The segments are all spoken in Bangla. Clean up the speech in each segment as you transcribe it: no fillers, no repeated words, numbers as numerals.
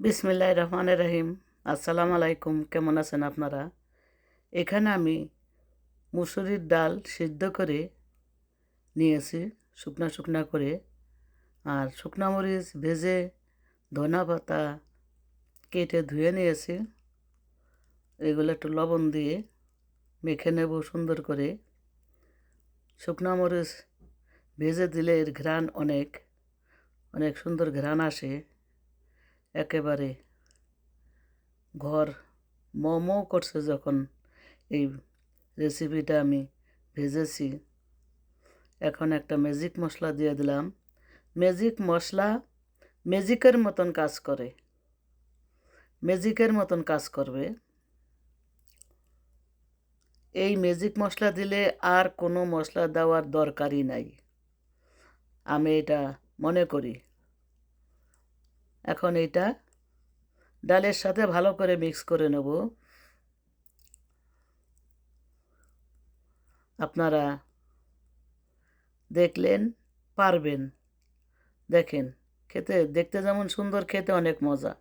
বিসমিল্লাহির রহমানির রহিম। আসসালামু আলাইকুম। কেমন আছেন আপনারা? এখানে আমি মুসুরির ডাল সিদ্ধ করে নিয়েছি শুকনা শুকনা করে, আর শুকনা মরিচ ভেজে ধনা পাতা কেটে ধুয়ে নিয়েছি। এগুলো একটু লবণ দিয়ে মেখে নেব সুন্দর করে। শুকনা মরিচ ভেজে দিলে এর ঘ্রাণ অনেক অনেক সুন্দর ঘ্রাণ আসে, একেবারে ঘর মো করছে যখন এই রেসিপিটা আমি ভেজেছি। এখন একটা ম্যাজিক মশলা দিয়ে দিলাম। ম্যাজিক মশলা ম্যাজিকের মতন কাজ করে, ম্যাজিকের মতন কাজ করবে। এই ম্যাজিক মশলা দিলে আর কোনো মশলা দেওয়ার দরকারই নাই, আমি এটা মনে করি। এখন এটা ডালের সাথে ভালো করে মিক্স করে নেব। আপনারা দেখলেন, পারবেন। দেখেন, দেখতে যেমন সুন্দর, খেতে অনেক মজা।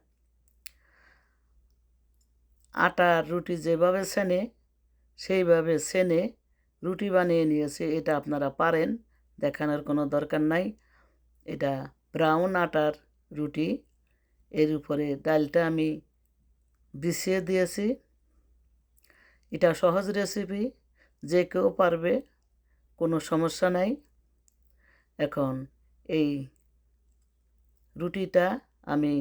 আটার রুটি যেভাবে সেনে সেইভাবে সেনে রুটি বানিয়ে নিয়েছে। এটা আপনারা পারেন, দেখানোর কোনো দরকার নাই। এটা ব্রাউন আটার রুটি, এর উপরে ডালটা আমি বিছিয়ে দিয়েছি। এটা সহজ রেসিপি, যে কেউ পারবে, কোনো সমস্যা নাই। এখন এই রুটিটা আমি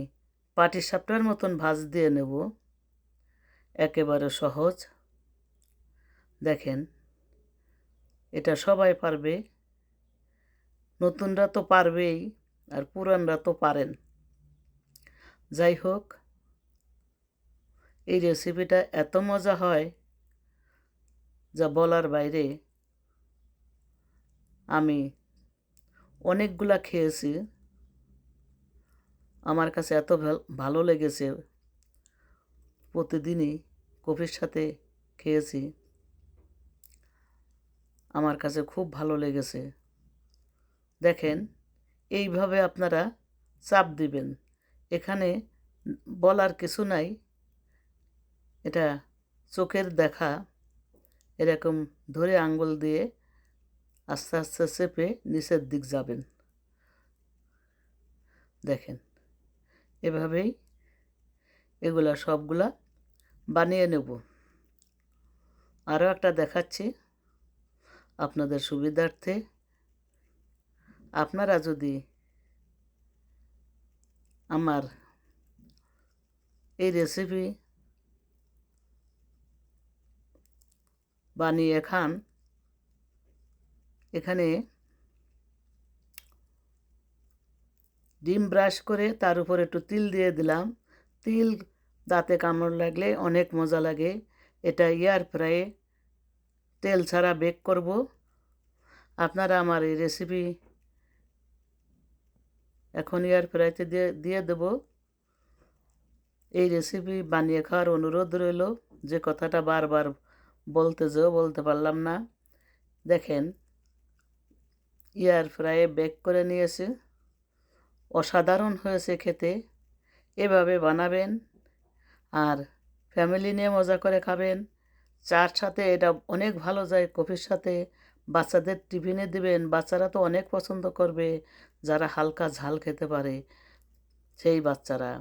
পাটিসাপটার মতন ভাঁজ দিয়ে নেব, একেবারে সহজ। দেখেন, এটা সবাই পারবে, নতুনরা তো পারবেই, আর পুরানরা তো পারেন। যাই হোক, এই রেসিপিটা এত মজা হয় যা বলার বাইরে। আমি অনেকগুলা খেয়েছি, আমার কাছে এত ভালো লেগেছে। প্রতিদিনই কফির সাথে খেয়েছি, আমার কাছে খুব ভালো লেগেছে। দেখেন, এইভাবে আপনারা চাপ দিবেন। এখানে বলার কিছু নাই, এটা চোখের দেখা। এরকম ধরে আঙ্গুল দিয়ে আস্তে আস্তে চেপে নিচের দিক যাবেন। দেখেন, এভাবেই এগুলা সবগুলা বানিয়ে নেব। আরও একটা দেখাচ্ছি আপনাদের সুবিধার্থে। আপনারা যদি আমার এই রেসিপি বানিয়ে খান, এখানে ডিম ব্রাশ করে তার উপর একটু তিল দিয়ে দিলাম। তিল দাঁতে কামড় লাগলে অনেক মজা লাগে। এটা এয়ার ফ্রাইয়ে তেল ছাড়া বেক করব। আপনারা আমার এই রেসিপি এখন এয়ার ফ্রাইতে দিয়ে দেব। এই রেসিপি বানিয়ে খাওয়ার অনুরোধ রইল। যে কথাটা বারবার বলতে পারলাম না। দেখেন, এয়ার ফ্রাইয়ে বেক করে নিয়েছে, অসাধারণ হয়েছে খেতে। এভাবে বানাবেন আর ফ্যামিলি নিয়ে মজা করে খাবেন। চার সাথে এটা অনেক ভালো যায়, কফির সাথে। বাচ্চাদের টিফিনে দিবেন, বাচ্চারা তো অনেক পছন্দ করবে, যারা হালকা ঝাল খেতে পারে সেই বাচ্চারা।